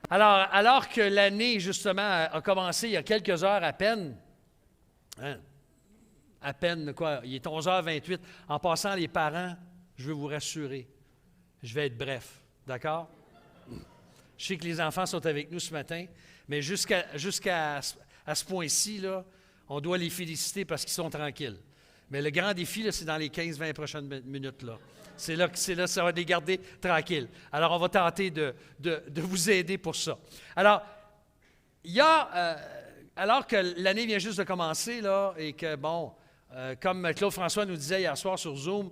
Alors que l'année, justement, a commencé il y a quelques heures à peine, hein, à peine, quoi, il est 11h28, en passant, les parents, je veux vous rassurer, je vais être bref, d'accord? Je sais que les enfants sont avec nous ce matin, mais jusqu'à ce point-ci, là, on doit les féliciter parce qu'ils sont tranquilles. Mais le grand défi, là, c'est dans les 15-20 prochaines minutes, là. C'est là, ça va les garder tranquilles. Alors, on va tenter de vous aider pour ça. Alors, il y a, alors que l'année vient juste de commencer, là, et que, bon, comme Claude François nous disait hier soir sur Zoom,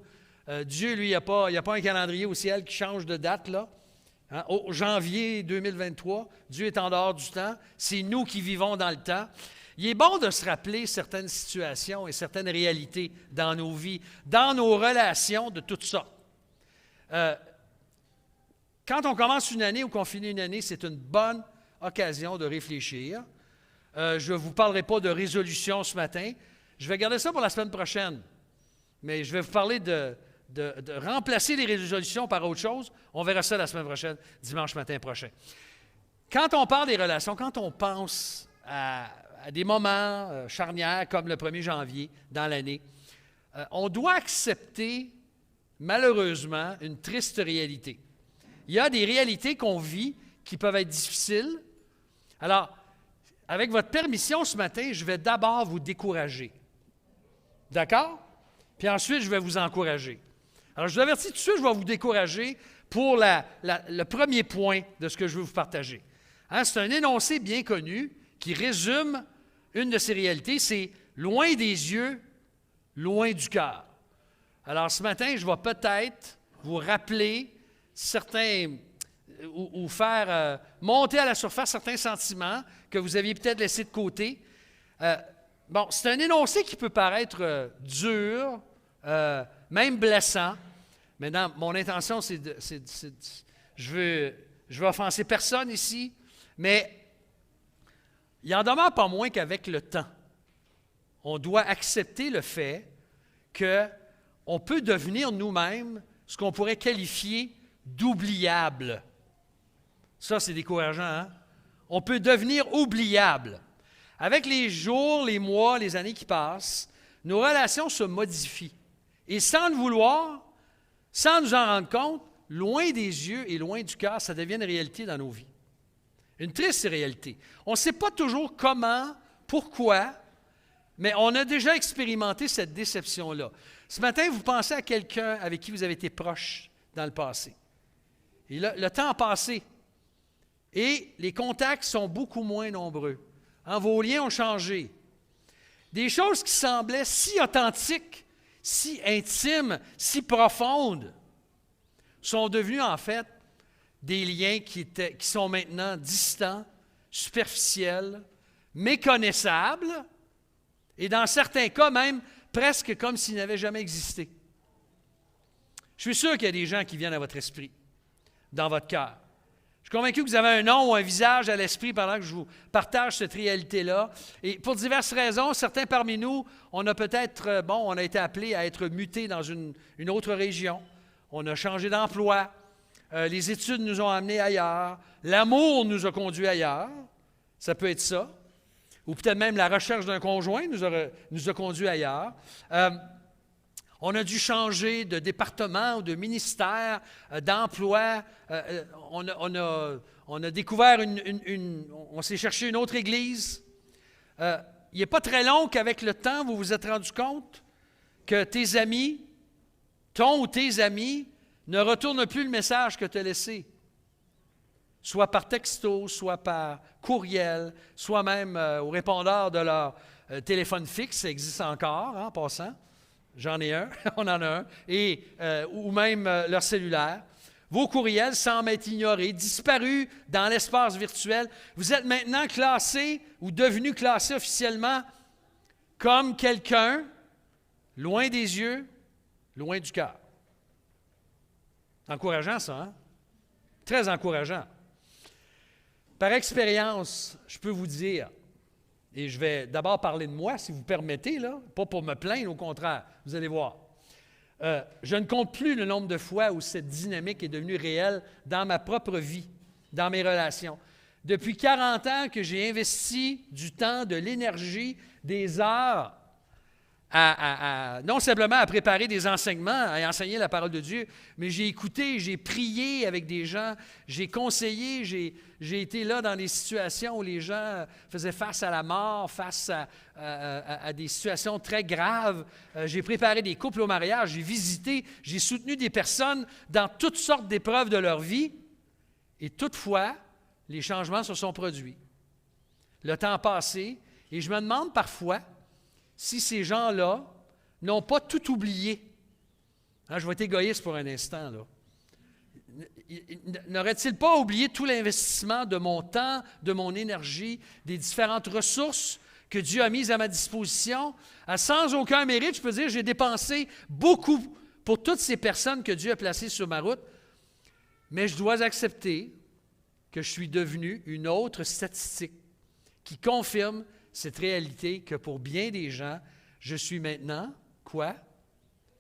Dieu, lui, il n'y a pas un calendrier au ciel qui change de date, là. Hein? Au janvier 2023, Dieu est en dehors du temps. C'est nous qui vivons dans le temps. Il est bon de se rappeler certaines situations et certaines réalités dans nos vies, dans nos relations de toutes sortes. Quand on commence une année ou qu'on finit une année, c'est une bonne occasion de réfléchir. Je ne vous parlerai pas de résolution ce matin. Je vais garder ça pour la semaine prochaine. Mais je vais vous parler de remplacer les résolutions par autre chose. On verra ça la semaine prochaine, dimanche matin prochain. Quand on parle des relations, quand on pense à des moments charnières comme le 1er janvier dans l'année, on doit accepter, malheureusement, une triste réalité. Il y a des réalités qu'on vit qui peuvent être difficiles. Alors, avec votre permission ce matin, je vais d'abord vous décourager. D'accord? Puis ensuite, je vais vous encourager. Alors, je vous avertis tout de suite, je vais vous décourager pour le premier point de ce que je veux vous partager. Hein, c'est un énoncé bien connu qui résume une de ces réalités, c'est « loin des yeux, loin du cœur ». Alors, ce matin, je vais peut-être vous rappeler certains, ou faire monter à la surface certains sentiments que vous aviez peut-être laissés de côté. Bon, c'est un énoncé qui peut paraître dur, même blessant. Maintenant, mon intention, je veux offenser personne ici, mais il n'en demeure pas moins qu'avec le temps, on doit accepter le fait qu'on peut devenir nous-mêmes ce qu'on pourrait qualifier d'oubliable. Ça, c'est décourageant, hein? On peut devenir oubliable. Avec les jours, les mois, les années qui passent, nos relations se modifient. Et sans le vouloir, sans nous en rendre compte, loin des yeux et loin du cœur, ça devient une réalité dans nos vies. Une triste réalité. On ne sait pas toujours comment, pourquoi, mais on a déjà expérimenté cette déception-là. Ce matin, vous pensez à quelqu'un avec qui vous avez été proche dans le passé. Et là, le temps a passé. Et les contacts sont beaucoup moins nombreux. Hein, vos liens ont changé. Des choses qui semblaient si authentiques, si intimes, si profondes, sont devenues en fait des liens qui sont maintenant distants, superficiels, méconnaissables, et dans certains cas même presque comme s'ils n'avaient jamais existé. Je suis sûr qu'il y a des gens qui viennent à votre esprit, dans votre cœur. Je suis convaincu que vous avez un nom ou un visage à l'esprit pendant que je vous partage cette réalité-là. Et pour diverses raisons, certains parmi nous, on a peut-être, on a été appelés à être mutés dans une autre région. On a changé d'emploi. Les études nous ont amenés ailleurs. L'amour nous a conduits ailleurs. Ça peut être ça. Ou peut-être même la recherche d'un conjoint nous a conduits ailleurs. On a dû changer de département ou de ministère, d'emploi. On a découvert on s'est cherché une autre église. Il n'est pas très long qu'avec le temps, vous vous êtes rendu compte que tes amis, ton ou tes amis, ne retournent plus le message que tu as laissé. Soit par texto, soit par courriel, soit même au répondeur de leur téléphone fixe, ça existe encore, hein, en passant. J'en ai un, on en a un, ou même leur cellulaire. Vos courriels semblent être ignorés, disparus dans l'espace virtuel. Vous êtes maintenant classé ou devenu classé officiellement comme quelqu'un loin des yeux, loin du cœur. Encourageant ça, hein? Très encourageant. Par expérience, je peux vous dire, et je vais d'abord parler de moi, si vous permettez, là, pas pour me plaindre, au contraire, vous allez voir. Je ne compte plus le nombre de fois où cette dynamique est devenue réelle dans ma propre vie, dans mes relations. Depuis 40 ans que j'ai investi du temps, de l'énergie, des heures, non simplement à préparer des enseignements, à enseigner la parole de Dieu, mais j'ai écouté, j'ai prié avec des gens, j'ai conseillé, j'ai été là dans des situations où les gens faisaient face à la mort, face à des situations très graves. J'ai préparé des couples au mariage, j'ai visité, j'ai soutenu des personnes dans toutes sortes d'épreuves de leur vie. Et toutefois, les changements se sont produits. Le temps a passé, et je me demande parfois si ces gens-là n'ont pas tout oublié. Hein, je vais être égoïste pour un instant, là. N'aurait-il pas oublié tout l'investissement de mon temps, de mon énergie, des différentes ressources que Dieu a mises à ma disposition? Sans aucun mérite, je peux dire, j'ai dépensé beaucoup pour toutes ces personnes que Dieu a placées sur ma route, mais je dois accepter que je suis devenu une autre statistique qui confirme cette réalité que pour bien des gens, je suis maintenant, quoi?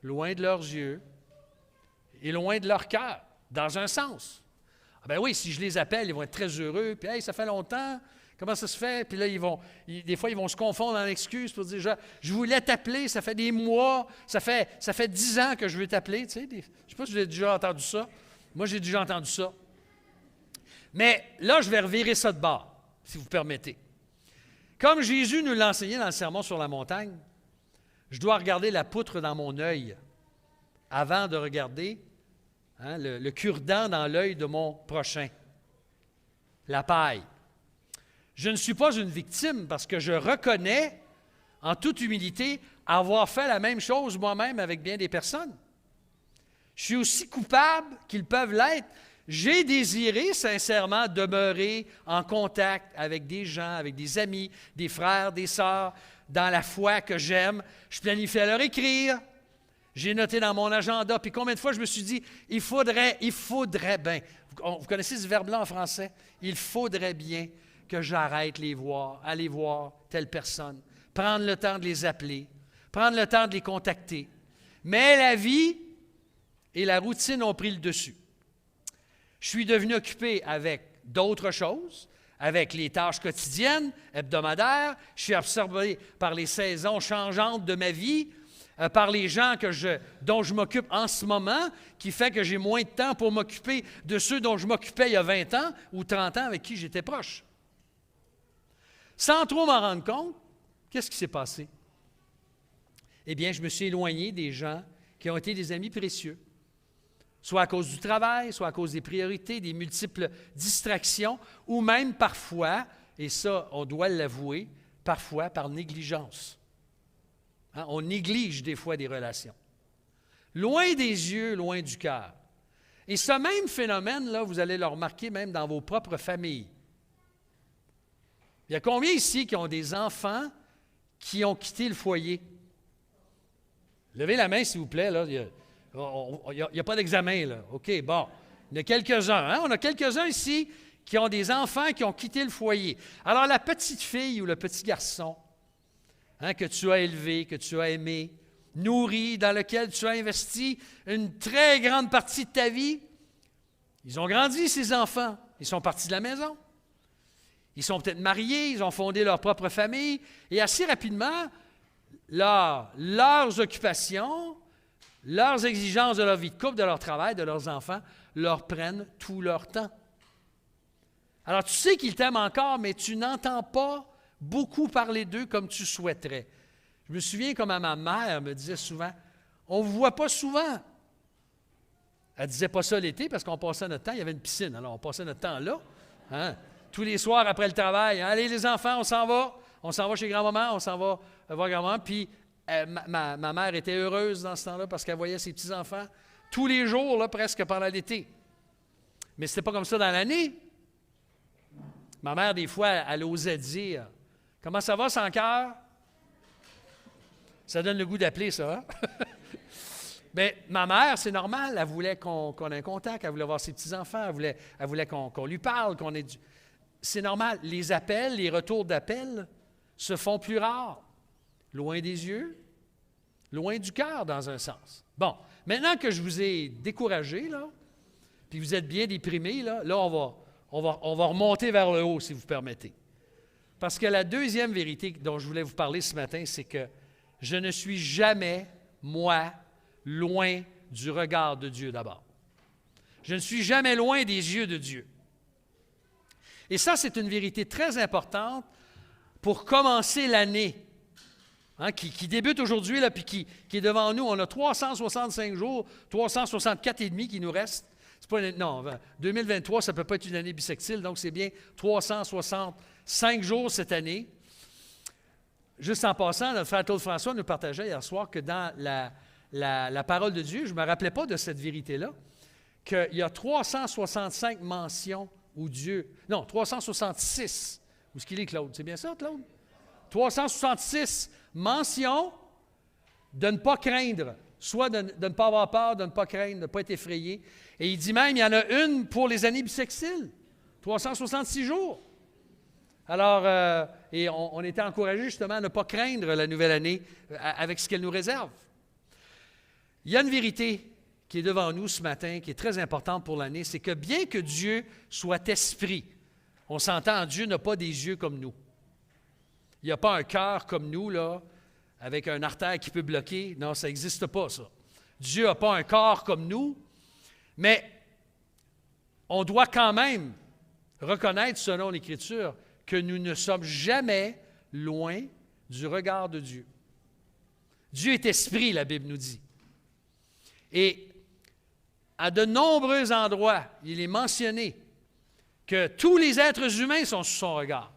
Loin de leurs yeux et loin de leur cœur, dans un sens. Ah ben oui, si je les appelle, ils vont être très heureux, puis « Hey, ça fait longtemps, comment ça se fait? » Puis là, des fois, ils vont se confondre en excuses pour dire « Je voulais t'appeler, ça fait des mois, ça fait 10 ans que je veux t'appeler. » Tu sais, je ne sais pas si vous avez déjà entendu ça. Moi, j'ai déjà entendu ça. Mais là, je vais revirer ça de bord, si vous permettez. Comme Jésus nous l'a enseigné dans le Sermon sur la montagne, je dois regarder la poutre dans mon œil avant de regarder le cure-dent dans l'œil de mon prochain, la paille. Je ne suis pas une victime parce que je reconnais, en toute humilité, avoir fait la même chose moi-même avec bien des personnes. Je suis aussi coupable qu'ils peuvent l'être. J'ai désiré sincèrement demeurer en contact avec des gens, avec des amis, des frères, des sœurs, dans la foi que j'aime. Je planifiais leur écrire. J'ai noté dans mon agenda. Puis combien de fois je me suis dit, il faudrait bien. Vous connaissez ce verbe-là en français? Il faudrait bien que j'arrête aller voir telle personne, prendre le temps de les appeler, prendre le temps de les contacter. Mais la vie et la routine ont pris le dessus. Je suis devenu occupé avec d'autres choses, avec les tâches quotidiennes, hebdomadaires. Je suis absorbé par les saisons changeantes de ma vie, par les gens dont je m'occupe en ce moment, qui fait que j'ai moins de temps pour m'occuper de ceux dont je m'occupais il y a 20 ans ou 30 ans avec qui j'étais proche. Sans trop m'en rendre compte, qu'est-ce qui s'est passé? Eh bien, je me suis éloigné des gens qui ont été des amis précieux. Soit à cause du travail, soit à cause des priorités, des multiples distractions, ou même parfois, et ça, on doit l'avouer, parfois par négligence. Hein, on néglige des fois des relations. Loin des yeux, loin du cœur. Et ce même phénomène-là, vous allez le remarquer même dans vos propres familles. Il y a combien ici qui ont des enfants qui ont quitté le foyer? Levez la main, s'il vous plaît, là. Il n'y a pas d'examen, là. OK, bon. Il y en a quelques-uns. Hein? On a quelques-uns ici qui ont des enfants qui ont quitté le foyer. Alors, la petite fille ou le petit garçon que tu as élevé, que tu as aimé, nourri, dans lequel tu as investi une très grande partie de ta vie, ils ont grandi, ces enfants. Ils sont partis de la maison. Ils sont peut-être mariés, ils ont fondé leur propre famille. Et assez rapidement, leurs occupations, leurs exigences de leur vie de couple, de leur travail, de leurs enfants, leur prennent tout leur temps. Alors, tu sais qu'ils t'aiment encore, mais tu n'entends pas beaucoup parler d'eux comme tu souhaiterais. Je me souviens comme ma mère me disait souvent, « On ne vous voit pas souvent. » Elle ne disait pas ça l'été parce qu'on passait notre temps, il y avait une piscine, alors on passait notre temps là. Hein? Tous les soirs après le travail, « Allez les enfants, on s'en va chez grand-maman, on s'en va voir grand-maman. » Puis ma mère était heureuse dans ce temps-là parce qu'elle voyait ses petits-enfants tous les jours, là, presque pendant l'été. Mais ce n'était pas comme ça dans l'année. Ma mère, des fois, elle osait dire « Comment ça va, sans cœur? » Ça donne le goût d'appeler ça. Hein? Mais ma mère, c'est normal, elle voulait qu'on ait un contact, elle voulait voir ses petits-enfants, elle voulait qu'on lui parle, qu'on ait du... C'est normal. Les appels, les retours d'appels se font plus rares. Loin des yeux, loin du cœur, dans un sens. Bon, maintenant que je vous ai découragé, là, puis vous êtes bien déprimé, là on va remonter vers le haut, si vous permettez. Parce que la deuxième vérité dont je voulais vous parler ce matin, c'est que je ne suis jamais, moi, loin du regard de Dieu d'abord. Je ne suis jamais loin des yeux de Dieu. Et ça, c'est une vérité très importante pour commencer l'année, qui débute aujourd'hui, là, puis qui est devant nous. On a 365 jours, 364 et demi qui nous restent. C'est pas non, 2023, ça ne peut pas être une année bissextile, donc c'est bien 365 jours cette année. Juste en passant, notre frère Claude François nous partageait hier soir que dans la parole de Dieu, je ne me rappelais pas de cette vérité-là, qu'il y a 365 mentions où Dieu... Non, 366. Où est-ce qu'il est, Claude? C'est bien ça, Claude? 366 mentions de ne pas craindre, soit de ne pas avoir peur, de ne pas craindre, de ne pas être effrayé. Et il dit même, il y en a une pour les années bissextiles. 366 jours. Alors, et on était encouragés justement à ne pas craindre la nouvelle année avec ce qu'elle nous réserve. Il y a une vérité qui est devant nous ce matin, qui est très importante pour l'année, c'est que bien que Dieu soit esprit, on s'entend, Dieu n'a pas des yeux comme nous. Il n'y a pas un cœur comme nous, là, avec un artère qui peut bloquer. Non, ça n'existe pas, ça. Dieu n'a pas un corps comme nous, mais on doit quand même reconnaître, selon l'Écriture, que nous ne sommes jamais loin du regard de Dieu. Dieu est esprit, la Bible nous dit. Et à de nombreux endroits, il est mentionné que tous les êtres humains sont sous son regard.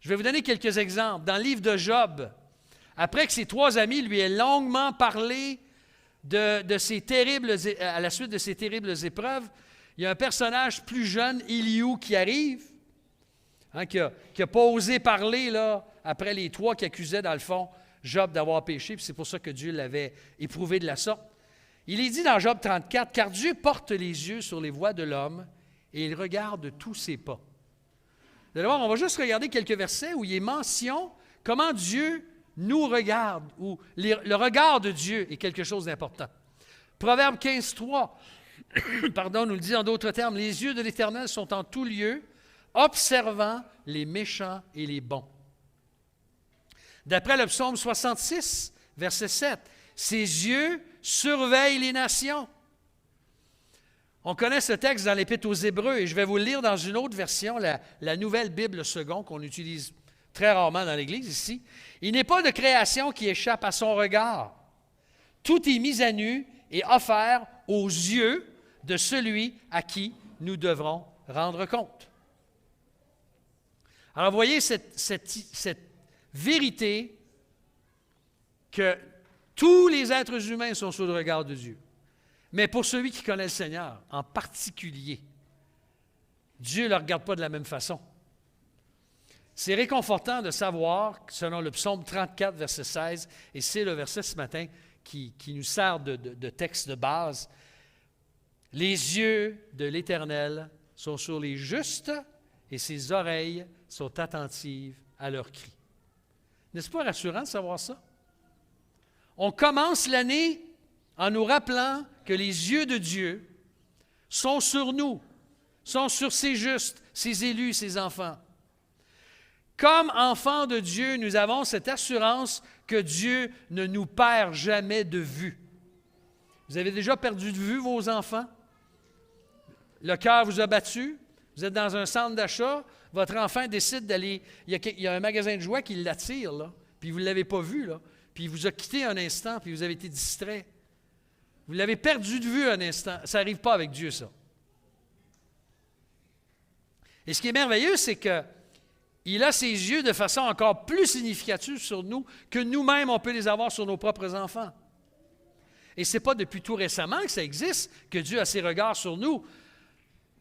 Je vais vous donner quelques exemples. Dans le livre de Job, après que ses trois amis lui aient longuement parlé de ces terribles, à la suite de ces terribles épreuves, il y a un personnage plus jeune, Éliou, qui arrive, qui n'a pas osé parler là, après les trois qui accusaient, dans le fond, Job d'avoir péché, puis c'est pour ça que Dieu l'avait éprouvé de la sorte. Il est dit dans Job 34, « Car Dieu porte les yeux sur les voies de l'homme, et il regarde tous ses pas. » D'abord, on va juste regarder quelques versets où il est mention comment Dieu nous regarde, ou le regard de Dieu est quelque chose d'important. Proverbe 15, 3, nous le dit en d'autres termes, « Les yeux de l'Éternel sont en tout lieu, observant les méchants et les bons. » D'après le psaume 66, verset 7, « Ses yeux surveillent les nations. » On connaît ce texte dans l'Épître aux Hébreux et je vais vous le lire dans une autre version, la Nouvelle Bible seconde, qu'on utilise très rarement dans l'Église ici. « Il n'est pas de création qui échappe à son regard. Tout est mis à nu et offert aux yeux de celui à qui nous devrons rendre compte. » Alors, vous voyez cette vérité que tous les êtres humains sont sous le regard de Dieu. Mais pour celui qui connaît le Seigneur, en particulier, Dieu ne le regarde pas de la même façon. C'est réconfortant de savoir, selon le psaume 34, verset 16, et c'est le verset ce matin qui nous sert de texte de base, « Les yeux de l'Éternel sont sur les justes et ses oreilles sont attentives à leurs cris. » N'est-ce pas rassurant de savoir ça? On commence l'année en nous rappelant que les yeux de Dieu sont sur nous, sont sur ses justes, ses élus, ses enfants. Comme enfants de Dieu, nous avons cette assurance que Dieu ne nous perd jamais de vue. Vous avez déjà perdu de vue vos enfants? Le cœur vous a battu? Vous êtes dans un centre d'achat, votre enfant décide d'aller... Il y a un magasin de jouets qui l'attire, là, puis vous ne l'avez pas vu, là, puis il vous a quitté un instant, puis vous avez été distrait. Vous l'avez perdu de vue un instant. Ça n'arrive pas avec Dieu, ça. Et ce qui est merveilleux, c'est qu'il a ses yeux de façon encore plus significative sur nous que nous-mêmes, on peut les avoir sur nos propres enfants. Et ce n'est pas depuis tout récemment que ça existe, que Dieu a ses regards sur nous.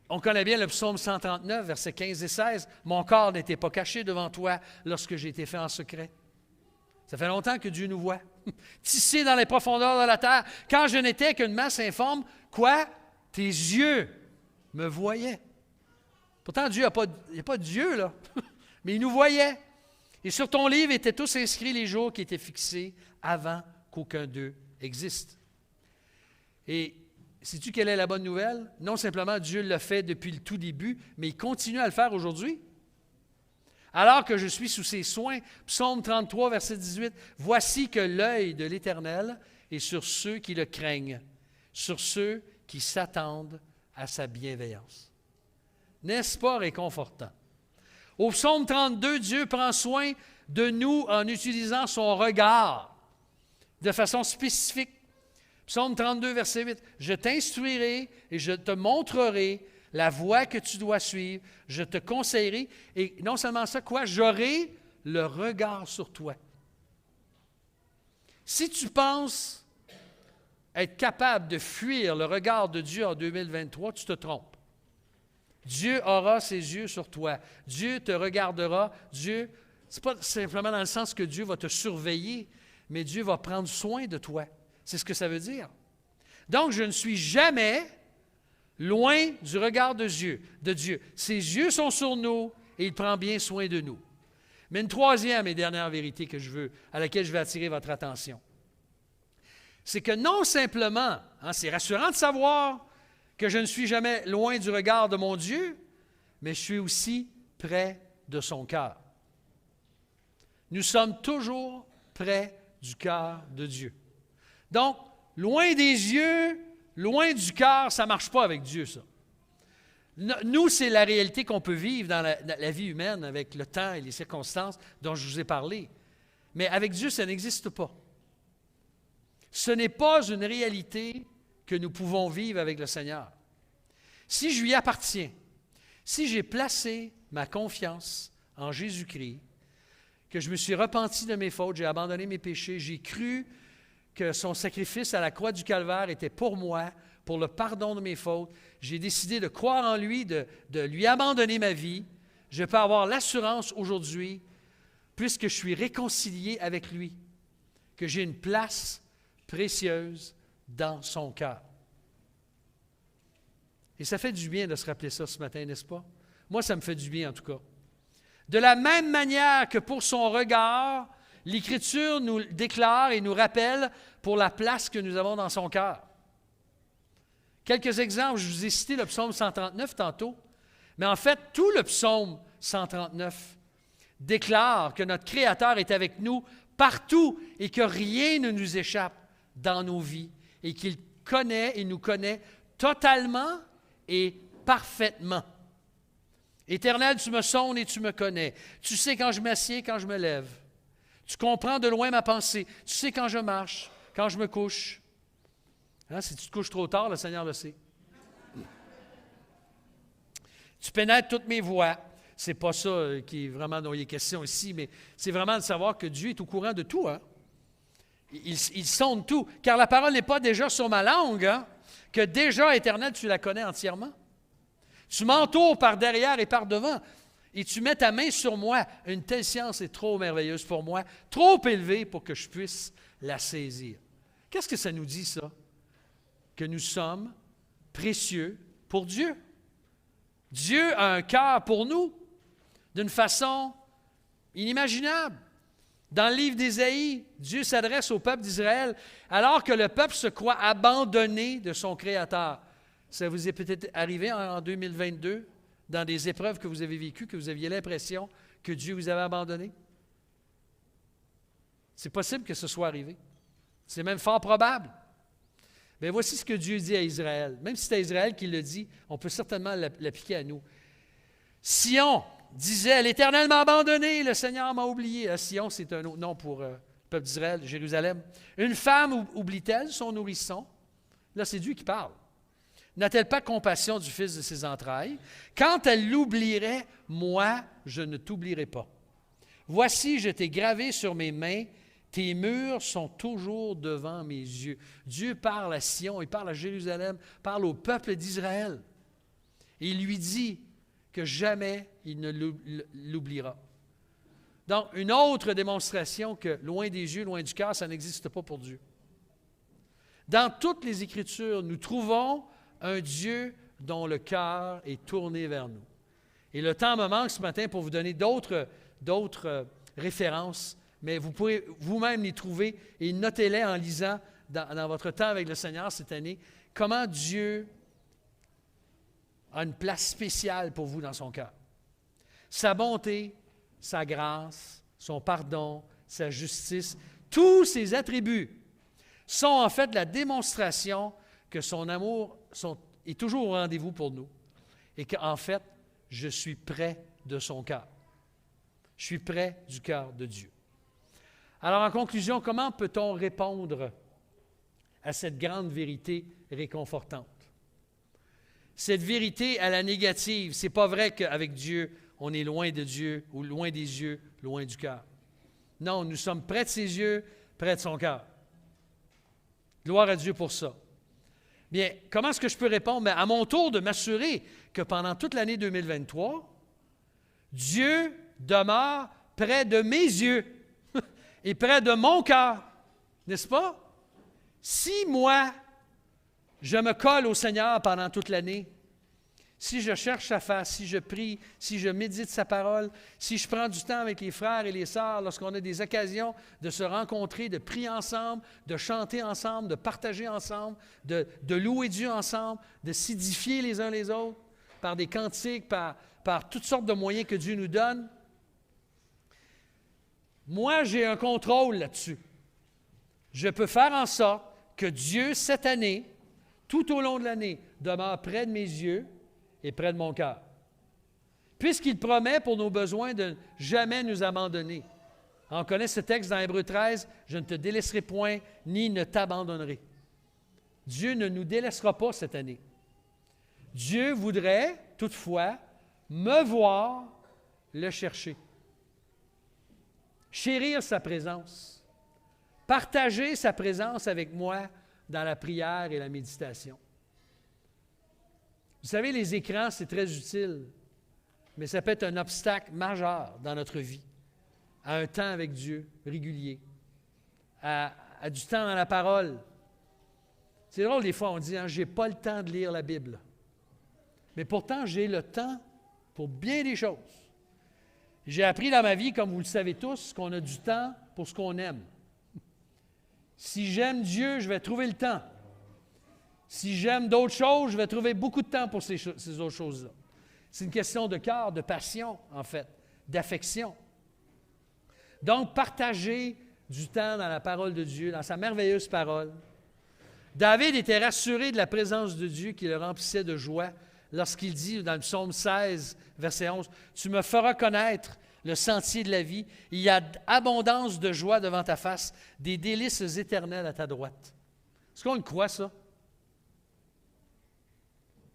On connaît bien le psaume 139, versets 15 et 16. « Mon corps n'était pas caché devant toi lorsque j'ai été fait en secret. » Ça fait longtemps que Dieu nous voit. Tissé dans les profondeurs de la terre, quand je n'étais qu'une masse informe, quoi? Tes yeux me voyaient. Pourtant, Dieu il n'y a pas de Dieu, là. Mais il nous voyait. Et sur ton livre étaient tous inscrits les jours qui étaient fixés avant qu'aucun d'eux existe. Et sais-tu quelle est la bonne nouvelle? Non simplement Dieu l'a fait depuis le tout début, mais il continue à le faire aujourd'hui. Alors que je suis sous ses soins, Psaume 33, verset 18, « Voici que l'œil de l'Éternel est sur ceux qui le craignent, sur ceux qui s'attendent à sa bienveillance. » N'est-ce pas réconfortant? Au Psaume 32, Dieu prend soin de nous en utilisant son regard de façon spécifique. Psaume 32, verset 8, « Je t'instruirai et je te montrerai la voie que tu dois suivre, je te conseillerai, et non seulement ça, quoi? J'aurai le regard sur toi. » Si tu penses être capable de fuir le regard de Dieu en 2023, tu te trompes. Dieu aura ses yeux sur toi. Dieu te regardera. Dieu, ce n'est pas simplement dans le sens que Dieu va te surveiller, mais Dieu va prendre soin de toi. C'est ce que ça veut dire. Donc, je ne suis jamais loin du regard de Dieu. Ses yeux sont sur nous et il prend bien soin de nous. Mais une troisième et dernière vérité à laquelle je veux attirer votre attention, c'est que non simplement, c'est rassurant de savoir que je ne suis jamais loin du regard de mon Dieu, mais je suis aussi près de son cœur. Nous sommes toujours près du cœur de Dieu. Donc, loin des yeux, loin du cœur, ça ne marche pas avec Dieu, ça. Nous, c'est la réalité qu'on peut vivre dans la vie humaine avec le temps et les circonstances dont je vous ai parlé. Mais avec Dieu, ça n'existe pas. Ce n'est pas une réalité que nous pouvons vivre avec le Seigneur. Si je lui appartiens, si j'ai placé ma confiance en Jésus-Christ, que je me suis repenti de mes fautes, j'ai abandonné mes péchés, j'ai cru que son sacrifice à la croix du Calvaire était pour moi, pour le pardon de mes fautes, j'ai décidé de croire en lui, de lui abandonner ma vie, je peux avoir l'assurance aujourd'hui, puisque je suis réconcilié avec lui, que j'ai une place précieuse dans son cœur. Et ça fait du bien de se rappeler ça ce matin, n'est-ce pas? Moi, ça me fait du bien en tout cas. De la même manière que pour son regard, l'Écriture nous déclare et nous rappelle pour la place que nous avons dans son cœur. Quelques exemples, je vous ai cité le psaume 139 tantôt, mais en fait, tout le psaume 139 déclare que notre Créateur est avec nous partout et que rien ne nous échappe dans nos vies et qu'il connaît et nous connaît totalement et parfaitement. Éternel, tu me sondes et tu me connais. Tu sais quand je m'assieds, quand je me lève. Tu comprends de loin ma pensée. Tu sais quand je marche, quand je me couche. Si tu te couches trop tard, le Seigneur le sait. Tu pénètres toutes mes voies. Ce n'est pas ça qui est vraiment dont il est question ici, mais c'est vraiment de savoir que Dieu est au courant de tout. Il sonde tout. Car la parole n'est pas déjà sur ma langue, que déjà, Éternel, tu la connais entièrement. Tu m'entoures par derrière et par devant, et tu mets ta main sur moi. Une telle science est trop merveilleuse pour moi, trop élevée pour que je puisse la saisir. Qu'est-ce que ça nous dit, ça? Que nous sommes précieux pour Dieu. Dieu a un cœur pour nous d'une façon inimaginable. Dans le livre d'Ésaïe, Dieu s'adresse au peuple d'Israël alors que le peuple se croit abandonné de son Créateur. Ça vous est peut-être arrivé en 2022, dans des épreuves que vous avez vécues, que vous aviez l'impression que Dieu vous avait abandonné? C'est possible que ce soit arrivé. C'est même fort probable. Mais voici ce que Dieu dit à Israël. Même si c'est à Israël qu'il le dit, on peut certainement l'appliquer à nous. Sion disait, « L'Éternel m'a abandonné, le Seigneur m'a oublié. » Sion, c'est un autre nom pour le peuple d'Israël, Jérusalem. « Une femme oublie-t-elle son nourrisson? » Là, c'est Dieu qui parle. « N'a-t-elle pas compassion du fils de ses entrailles? Quand elle l'oublierait, moi, je ne t'oublierai pas. Voici, je t'ai gravé sur mes mains. Tes murs sont toujours devant mes yeux. » Dieu parle à Sion, il parle à Jérusalem, parle au peuple d'Israël. Et il lui dit que jamais il ne l'oubliera. Donc, une autre démonstration que loin des yeux, loin du cœur, ça n'existe pas pour Dieu. Dans toutes les Écritures, nous trouvons un Dieu dont le cœur est tourné vers nous. Et le temps me manque ce matin pour vous donner d'autres références, mais vous pourrez vous-même les trouver et notez-les en lisant dans votre temps avec le Seigneur cette année, comment Dieu a une place spéciale pour vous dans son cœur. Sa bonté, sa grâce, son pardon, sa justice, tous ces attributs sont en fait la démonstration que son amour est toujours au rendez-vous pour nous et qu'en fait, je suis près de son cœur. Je suis près du cœur de Dieu. Alors, en conclusion, comment peut-on répondre à cette grande vérité réconfortante? Cette vérité à la négative, c'est pas vrai qu'avec Dieu, on est loin de Dieu ou loin des yeux, loin du cœur. Non, nous sommes près de ses yeux, près de son cœur. Gloire à Dieu pour ça. Bien, comment est-ce que je peux répondre? Bien, à mon tour de m'assurer que pendant toute l'année 2023, Dieu demeure près de mes yeux et près de mon cœur, n'est-ce pas? Si moi, je me colle au Seigneur pendant toute l'année, si je cherche sa face, si je prie, si je médite sa parole, si je prends du temps avec les frères et les sœurs lorsqu'on a des occasions de se rencontrer, de prier ensemble, de chanter ensemble, de partager ensemble, de louer Dieu ensemble, de s'édifier les uns les autres par des cantiques, par toutes sortes de moyens que Dieu nous donne, moi, j'ai un contrôle là-dessus. Je peux faire en sorte que Dieu, cette année, tout au long de l'année, demeure près de mes yeux et près de mon cœur. Puisqu'il promet pour nos besoins de jamais nous abandonner. On connaît ce texte dans Hébreux 13, « Je ne te délaisserai point, ni ne t'abandonnerai. » Dieu ne nous délaissera pas cette année. Dieu voudrait, toutefois, me voir le chercher. Chérir sa présence. Partager sa présence avec moi dans la prière et la méditation. Vous savez, les écrans, c'est très utile, mais ça peut être un obstacle majeur dans notre vie, à un temps avec Dieu régulier, à du temps dans la parole. C'est drôle, des fois, on dit, je n'ai pas le temps de lire la Bible. Mais pourtant, j'ai le temps pour bien des choses. J'ai appris dans ma vie, comme vous le savez tous, qu'on a du temps pour ce qu'on aime. Si j'aime Dieu, je vais trouver le temps. Si j'aime d'autres choses, je vais trouver beaucoup de temps pour ces autres choses-là. C'est une question de cœur, de passion, en fait, d'affection. Donc, partager du temps dans la parole de Dieu, dans sa merveilleuse parole. David était rassuré de la présence de Dieu qui le remplissait de joie lorsqu'il dit dans le psaume 16, verset 11, « Tu me feras connaître le sentier de la vie. Il y a abondance de joie devant ta face, des délices éternelles à ta droite. » Est-ce qu'on le croit, ça?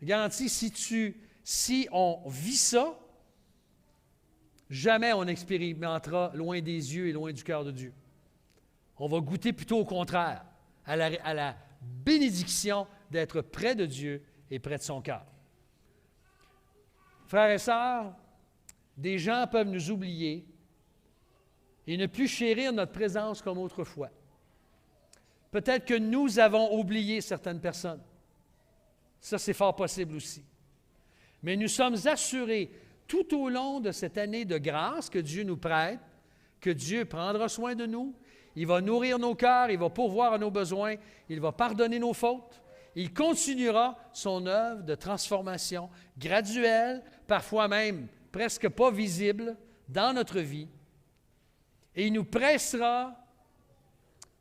Je garantis, si on vit ça, jamais on expérimentera loin des yeux et loin du cœur de Dieu. On va goûter plutôt au contraire, à la bénédiction d'être près de Dieu et près de son cœur. Frères et sœurs, des gens peuvent nous oublier et ne plus chérir notre présence comme autrefois. Peut-être que nous avons oublié certaines personnes. Ça, c'est fort possible aussi. Mais nous sommes assurés tout au long de cette année de grâce que Dieu nous prête, que Dieu prendra soin de nous, il va nourrir nos cœurs, il va pourvoir à nos besoins, il va pardonner nos fautes. Il continuera son œuvre de transformation graduelle, parfois même presque pas visible, dans notre vie. Et il nous pressera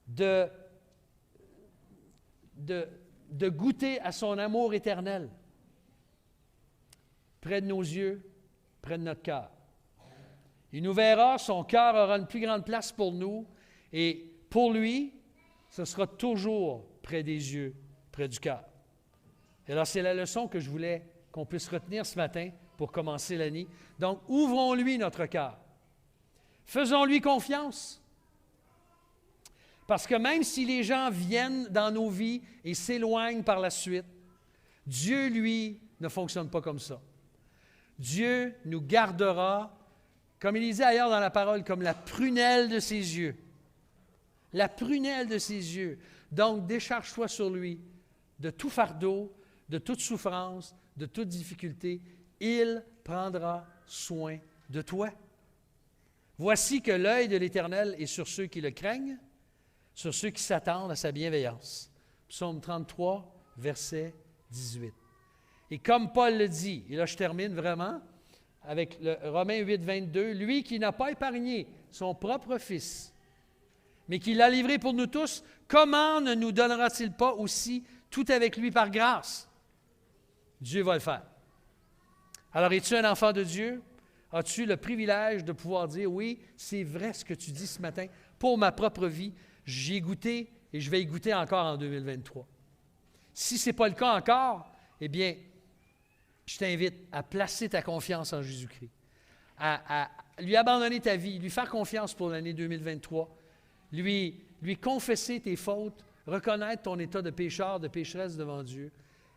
de goûter à son amour éternel, près de nos yeux, près de notre cœur. Il nous verra, son cœur aura une plus grande place pour nous, et pour lui, ce sera toujours près des yeux, près du cœur. Et alors, c'est la leçon que je voulais qu'on puisse retenir ce matin pour commencer l'année. Donc, ouvrons-lui notre cœur. Faisons-lui confiance. Parce que même si les gens viennent dans nos vies et s'éloignent par la suite, Dieu, lui, ne fonctionne pas comme ça. Dieu nous gardera, comme il disait ailleurs dans la parole, comme la prunelle de ses yeux. La prunelle de ses yeux. Donc, décharge-toi sur lui de tout fardeau, de toute souffrance, de toute difficulté. Il prendra soin de toi. Voici que l'œil de l'Éternel est sur ceux qui le craignent, sur ceux qui s'attendent à sa bienveillance. Psaume 33, verset 18. Et comme Paul le dit, et là je termine vraiment avec le Romains 8, 22, « Lui qui n'a pas épargné son propre Fils, mais qui l'a livré pour nous tous, comment ne nous donnera-t-il pas aussi tout avec lui par grâce? » Dieu va le faire. Alors, es-tu un enfant de Dieu? As-tu le privilège de pouvoir dire, oui, c'est vrai ce que tu dis ce matin, pour ma propre vie, j'y ai goûté et je vais y goûter encore en 2023. Si ce n'est pas le cas encore, eh bien, je t'invite à placer ta confiance en Jésus-Christ, à lui abandonner ta vie, lui faire confiance pour l'année 2023, lui confesser tes fautes, reconnaître ton état de pécheur, de pécheresse devant Dieu,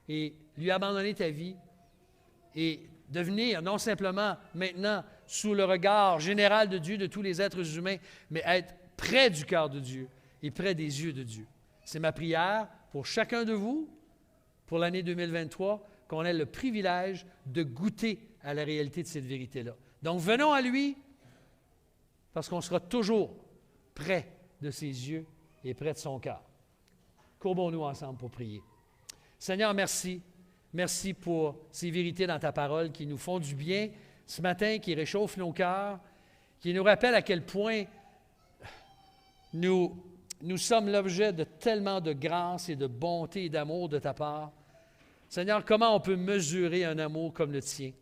et lui abandonner ta vie et devenir non simplement maintenant sous le regard général de Dieu, de tous les êtres humains, mais être près du cœur de Dieu et près des yeux de Dieu. C'est ma prière pour chacun de vous, pour l'année 2023, qu'on ait le privilège de goûter à la réalité de cette vérité-là. Donc, venons à lui, parce qu'on sera toujours près de ses yeux et près de son cœur. Courbons-nous ensemble pour prier. Seigneur, merci. Merci pour ces vérités dans ta parole qui nous font du bien ce matin, qui réchauffent nos cœurs, qui nous rappellent à quel point nous sommes l'objet de tellement de grâce et de bonté et d'amour de ta part. Seigneur, comment on peut mesurer un amour comme le tien?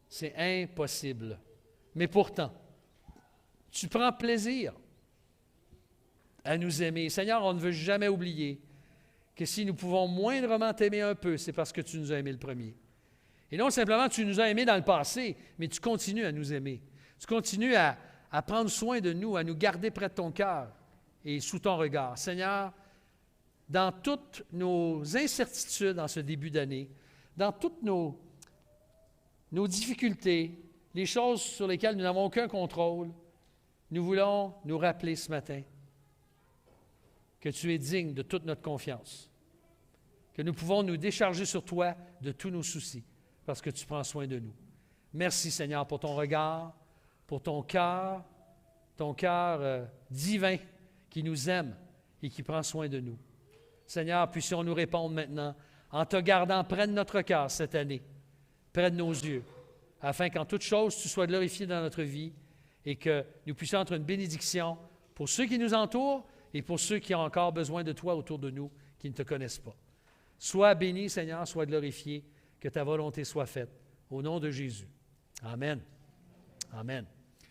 C'est impossible. Mais pourtant, tu prends plaisir à nous aimer. Seigneur, on ne veut jamais oublier que si nous pouvons moindrement t'aimer un peu, c'est parce que tu nous as aimés le premier. Et non simplement tu nous as aimés dans le passé, mais tu continues à nous aimer. Tu continues à prendre soin de nous, à nous garder près de ton cœur et sous ton regard. Seigneur, dans toutes nos incertitudes en ce début d'année, dans toutes nos difficultés, les choses sur lesquelles nous n'avons aucun contrôle, nous voulons nous rappeler ce matin que tu es digne de toute notre confiance, que nous pouvons nous décharger sur toi de tous nos soucis, parce que tu prends soin de nous. Merci Seigneur pour ton regard, pour ton cœur divin qui nous aime et qui prend soin de nous. Seigneur, puissions-nous répondre maintenant en te gardant près de notre cœur cette année, près de nos yeux, afin qu'en toute chose, tu sois glorifié dans notre vie et que nous puissions être une bénédiction pour ceux qui nous entourent et pour ceux qui ont encore besoin de toi autour de nous, qui ne te connaissent pas. Sois béni, Seigneur, sois glorifié, que ta volonté soit faite. Au nom de Jésus. Amen. Amen.